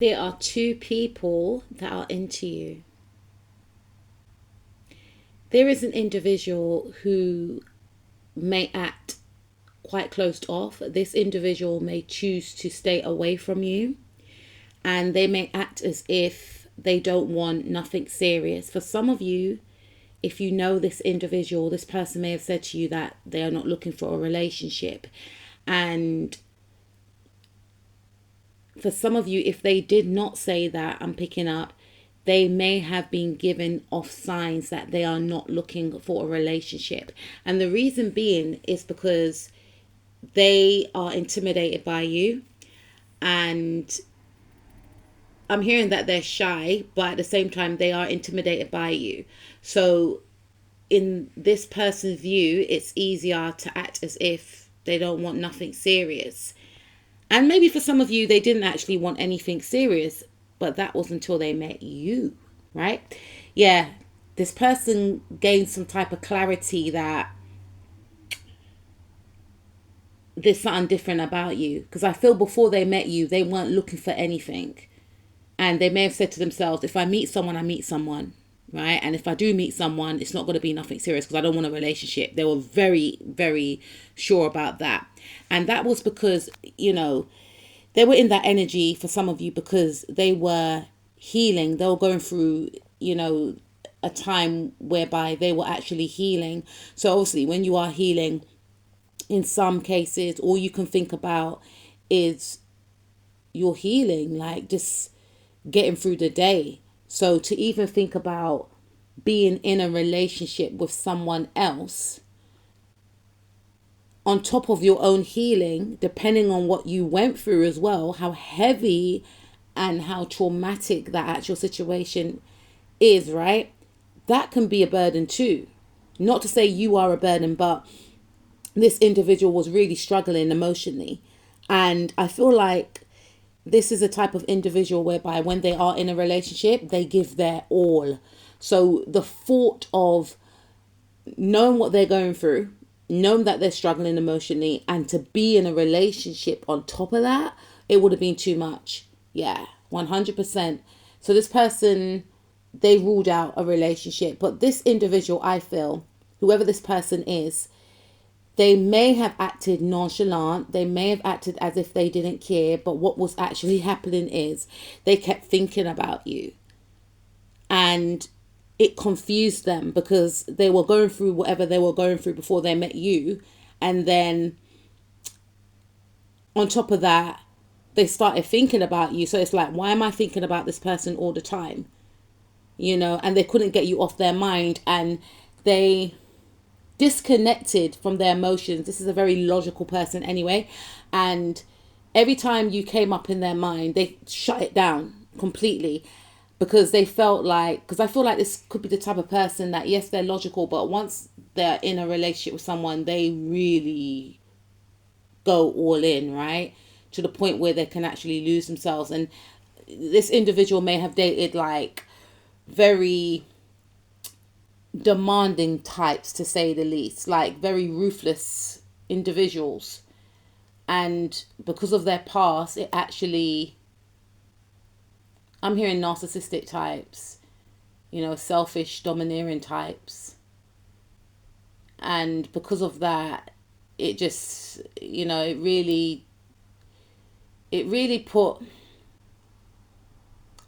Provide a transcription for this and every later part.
There are two people that are into you. There is an individual who may act quite closed off. This individual may choose to stay away from you, and they may act as if they don't want nothing serious. For some of you, if you know this individual, this person may have said to you that they are not looking for a relationship. And for some of you, if they did not say that, I'm picking up, they may have been given off signs that they are not looking for a relationship. And the reason being is because they are intimidated by you. And I'm hearing that they're shy, but at the same time, they are intimidated by you. So in this person's view, it's easier to act as if they don't want nothing serious. And maybe for some of you, they didn't actually want anything serious, but that was until they met you, right? Yeah, this person gained some type of clarity that there's something different about you. Because I feel before they met you, they weren't looking for anything. And they may have said to themselves, if I meet someone, I meet someone, right? And if I do meet someone, it's not going to be nothing serious because I don't want a relationship. They were very, very sure about that. And that was because, they were in that energy for some of you because they were healing. They were going through, a time whereby they were actually healing. So obviously when you are healing, in some cases, all you can think about is your healing, like just getting through the day. So to even think about being in a relationship with someone else on top of your own healing, depending on what you went through as well, how heavy and how traumatic that actual situation is, right? That can be a burden too. Not to say you are a burden, but this individual was really struggling emotionally. And I feel like this is a type of individual whereby when they are in a relationship, they give their all. So the thought of knowing what they're going through, knowing that they're struggling emotionally, and to be in a relationship on top of that, it would have been too much. Yeah, 100%. So this person, they ruled out a relationship. But this individual, I feel, whoever this person is, they may have acted nonchalant. They may have acted as if they didn't care. But what was actually happening is they kept thinking about you. And it confused them because they were going through whatever they were going through before they met you. And then on top of that, they started thinking about you. So it's like, why am I thinking about this person all the time? And they couldn't get you off their mind. And they disconnected from their emotions. This is a very logical person anyway. And every time you came up in their mind, they shut it down completely because they felt like, because I feel like this could be the type of person that, yes, they're logical, but once they're in a relationship with someone, they really go all in, right? To the point where they can actually lose themselves. And this individual may have dated like very demanding types, to say the least, like very ruthless individuals. And because of their past, it actually, I'm hearing narcissistic types, selfish, domineering types. And because of that, it just, it really put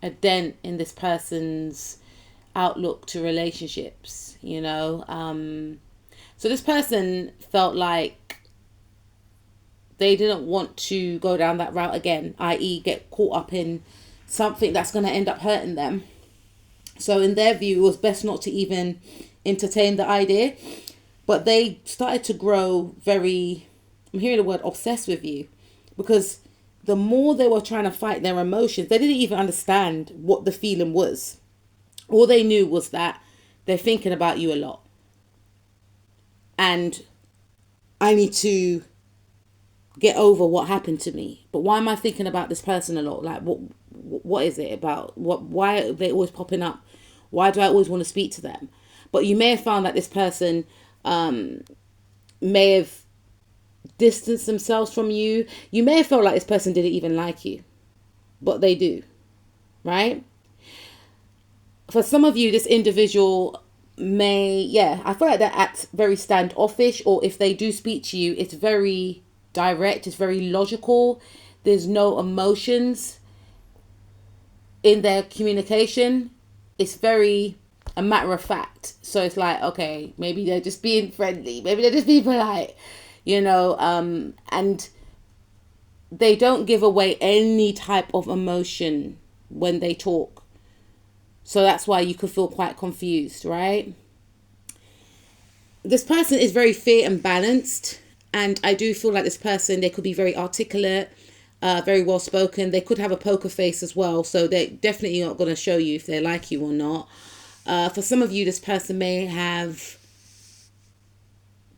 a dent in this person's outlook to relationships. So this person felt like they didn't want to go down that route again, i.e. get caught up in something that's going to end up hurting them. So in their view, it was best not to even entertain the idea. But they started to grow very, I'm hearing the word obsessed with you, because the more they were trying to fight their emotions, they didn't even understand what the feeling was. All they knew was that they're thinking about you a lot. And I need to get over what happened to me. But why am I thinking about this person a lot? Like, what is it about? Why are they always popping up? Why do I always want to speak to them? But you may have found that this person may have distanced themselves from you. You may have felt like this person didn't even like you, but they do. right? For some of you, this individual may, yeah, I feel like they're at very standoffish, or if they do speak to you, it's very direct, it's very logical. There's no emotions in their communication. It's very a matter of fact. So it's like, okay, maybe they're just being friendly, maybe they're just being polite, and they don't give away any type of emotion when they talk. So that's why you could feel quite confused, right? This person is very fair and balanced. And I do feel like this person, they could be very articulate, very well spoken. They could have a poker face as well. So they're definitely not going to show you if they like you or not. For some of you, this person may have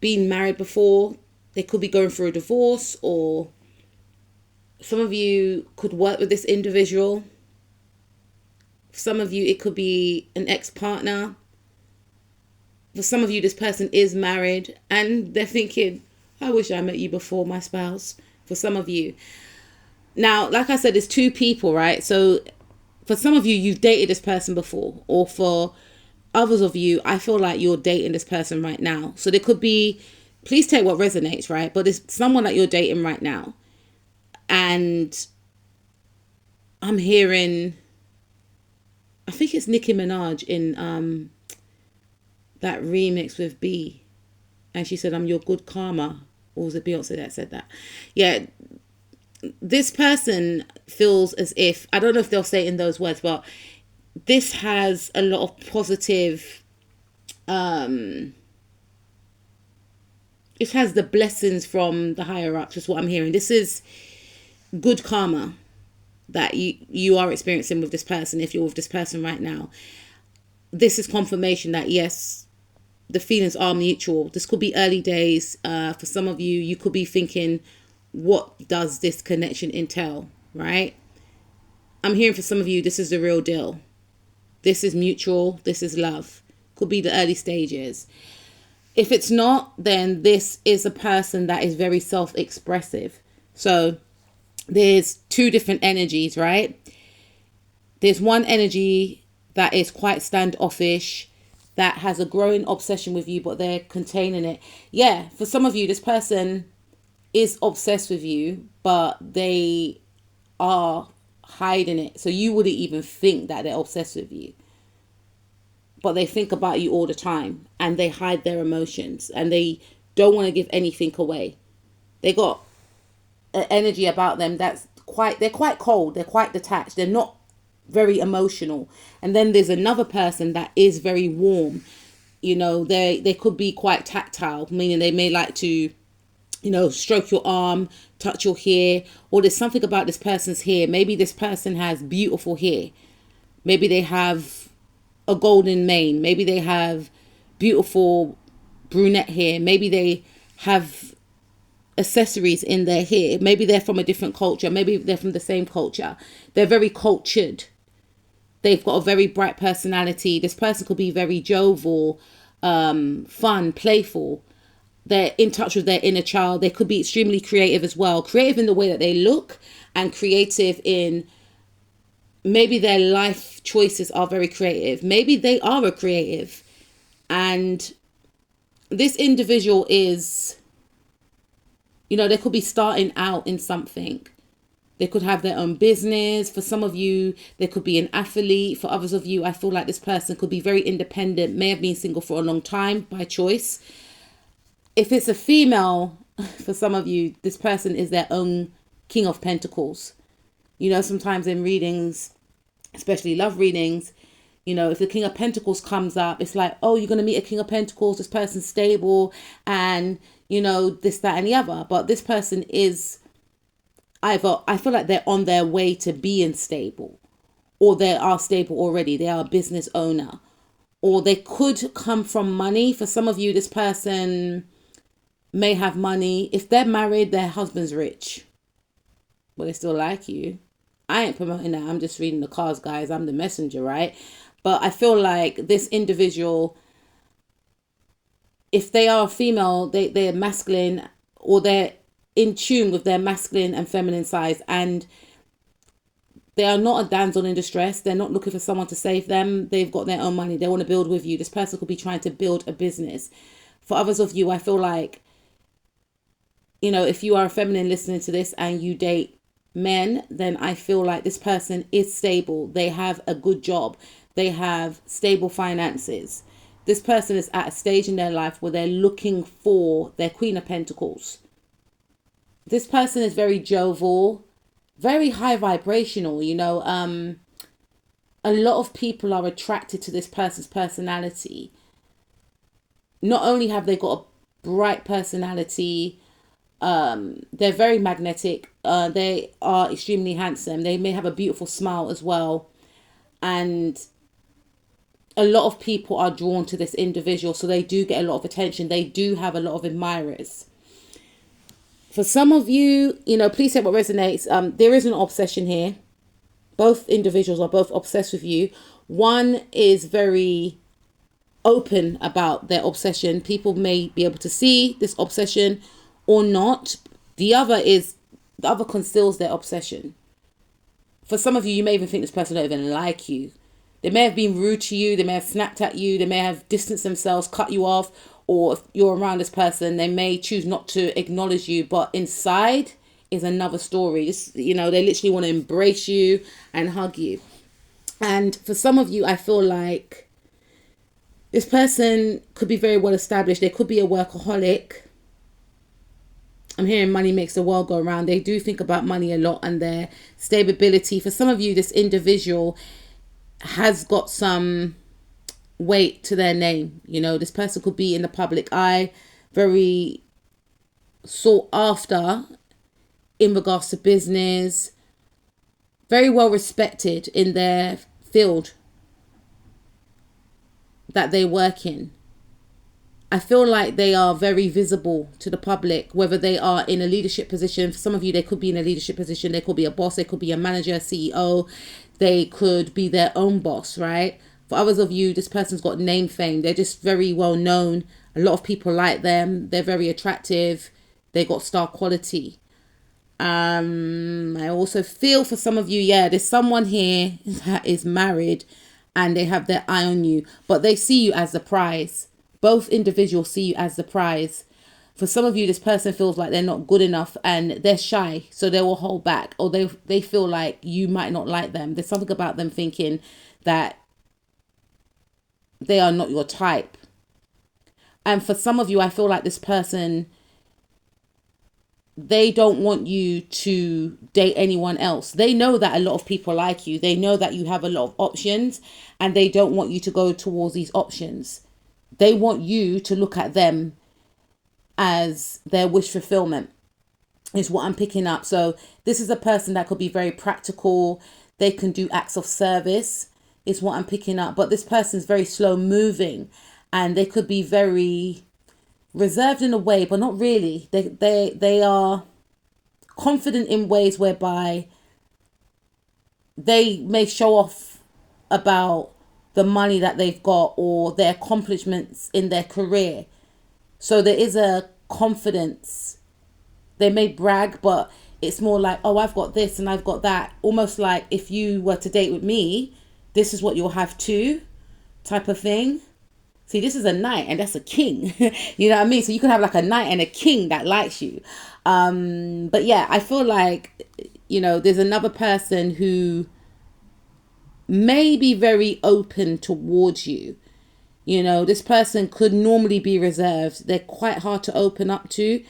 been married before. They could be going through a divorce, or some of you could work with this individual. For some of you, it could be an ex-partner. For some of you, this person is married and they're thinking, I wish I met you before, my spouse. For some of you. Now, like I said, there's two people, right? So for some of you, you've dated this person before. Or for others of you, I feel like you're dating this person right now. So there could be, please take what resonates, right? But there's someone that you're dating right now. And I'm hearing, I think it's Nicki Minaj in that remix with B. And she said, I'm your good karma. Or was it Beyonce that said that? Yeah. This person feels as if, I don't know if they'll say it in those words, but this has a lot of positive, it has the blessings from the higher ups, is what I'm hearing. This is good karma that you are experiencing with this person. If you're with this person right now, this is confirmation that yes, the feelings are mutual. This could be early days. For some of you, you could be thinking, what does this connection entail, right? I'm hearing for some of you, this is the real deal. This is mutual. This is love. Could be the early stages. If it's not, then this is a person that is very self-expressive. So there's two different energies, right? There's one energy that is quite standoffish, that has a growing obsession with you, but they're containing it. Yeah, for some of you, this person is obsessed with you, but they are hiding it. So you wouldn't even think that they're obsessed with you. But they think about you all the time, and they hide their emotions, and they don't want to give anything away. They got an energy about them that's they're quite cold, they're quite detached, they're not very emotional. And then there's another person that is very warm. They could be quite tactile, meaning they may like to, stroke your arm, touch your hair, or there's something about this person's hair. Maybe this person has beautiful hair. Maybe they have a golden mane. Maybe they have beautiful brunette hair. Maybe they have accessories in their hair. Maybe they're from a different culture. Maybe they're from the same culture. They're very cultured. They've got a very bright personality. This person could be very jovial, fun, playful. They're in touch with their inner child. They could be extremely creative as well. Creative in the way that they look, and creative in maybe their life choices are very creative. Maybe they are a creative. And this individual is, they could be starting out in something. They could have their own business. For some of you, they could be an athlete. For others of you, I feel like this person could be very independent, may have been single for a long time by choice. If it's a female, for some of you, this person is their own King of Pentacles. Sometimes in readings, especially love readings, if the King of Pentacles comes up, it's like, oh, you're going to meet a King of Pentacles. This person's stable and, this, that, and the other. But this person is either, I feel like they're on their way to being stable, or they are stable already. They are a business owner, or they could come from money. For some of you, this person may have money. If they're married, their husband's rich, but they still like you. I ain't promoting that. I'm just reading the cards, guys. I'm the messenger, right? But I feel like this individual, if they are female, they're masculine, or they're in tune with their masculine and feminine sides, and They are not a damsel in distress. They're not looking for someone to save them. They've got their own money. They want to build with you. This person could be trying to build a business. For others of you, I feel like, if you are a feminine listening to this and you date men, then I feel like this person is stable. They have a good job. They have stable finances. This person is at a stage in their life where they're looking for their Queen of Pentacles. This person is very jovial, very high vibrational. A lot of people are attracted to this person's personality. Not only have they got a bright personality, they're very magnetic. They are extremely handsome. They may have a beautiful smile as well. And a lot of people are drawn to this individual. So they do get a lot of attention. They do have a lot of admirers. For some of you, please say what resonates. There is an obsession here. Both individuals are both obsessed with you. One is very open about their obsession. People may be able to see this obsession or not. The other conceals their obsession. For some of you, you may even think this person don't even like you. They may have been rude to you. They may have snapped at you. They may have distanced themselves, cut you off. Or if you're around this person, they may choose not to acknowledge you. But inside is another story. They literally want to embrace you and hug you. And for some of you, I feel like this person could be very well established. They could be a workaholic. I'm hearing money makes the world go around. They do think about money a lot and their stability. For some of you, this individual has got some weight to their name. This person could be in the public eye, very sought after in regards to business, very well respected in their field that they work in. I feel like they are very visible to the public, whether they are in a leadership position. For some of you, they could be in a leadership position. They could be a boss. They could be a manager, CEO. They could be their own boss, right? For others of you, this person's got name fame. They're just very well known. A lot of people like them. They're very attractive. They got star quality. I also feel for some of you, there's someone here that is married and they have their eye on you, but they see you as the prize. Both individuals see you as the prize. For some of you, this person feels like they're not good enough and they're shy, so they will hold back, or they feel like you might not like them. There's something about them thinking that they are not your type. And for some of you, I feel like this person, they don't want you to date anyone else. They know that a lot of people like you. They know that you have a lot of options and they don't want you to go towards these options. They want you to look at them as their wish fulfillment is what I'm picking up. So this is a person that could be very practical. They can do acts of service is what I'm picking up. But this person's very slow moving and they could be very reserved in a way, but not really. They are confident in ways whereby they may show off about the money that they've got or their accomplishments in their career. So there is a confidence. They may brag, but it's more like, oh, I've got this and I've got that. Almost like if you were to date with me, this is what you'll have too, type of thing. See, this is a knight and that's a king. You know what I mean? So you can have like a knight and a king that likes you. But yeah, I feel like, there's another person who may be very open towards you. This person could normally be reserved. They're quite hard to open up to,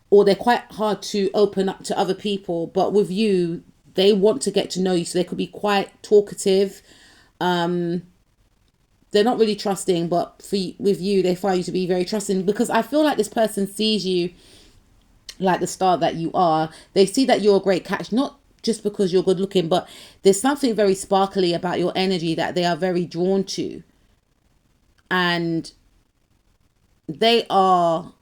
or they're quite hard to open up to other people. But with you, they want to get to know you. So they could be quite talkative. They're not really trusting, but with you, they find you to be very trusting, because I feel like this person sees you like the star that you are. They see that you're a great catch, not just because you're good looking, but there's something very sparkly about your energy that they are very drawn to. And they are,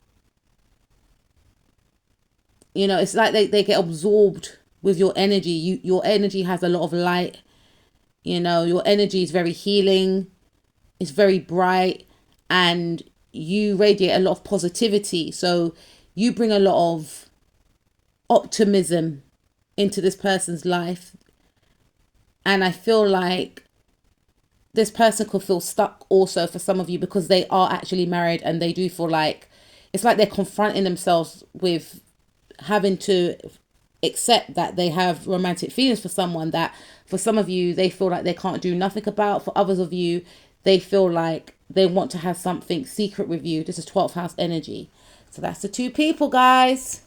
it's like they get absorbed with your energy. Your energy has a lot of light. Your energy is very healing. It's very bright and you radiate a lot of positivity. So you bring a lot of optimism into this person's life. And I feel like this person could feel stuck also for some of you, because they are actually married and they do feel like it's like they're confronting themselves with having to accept that they have romantic feelings for someone that for some of you they feel like they can't do nothing about. For others of you, they feel like they want to have something secret with you. This is 12th house energy. So that's the two people, guys.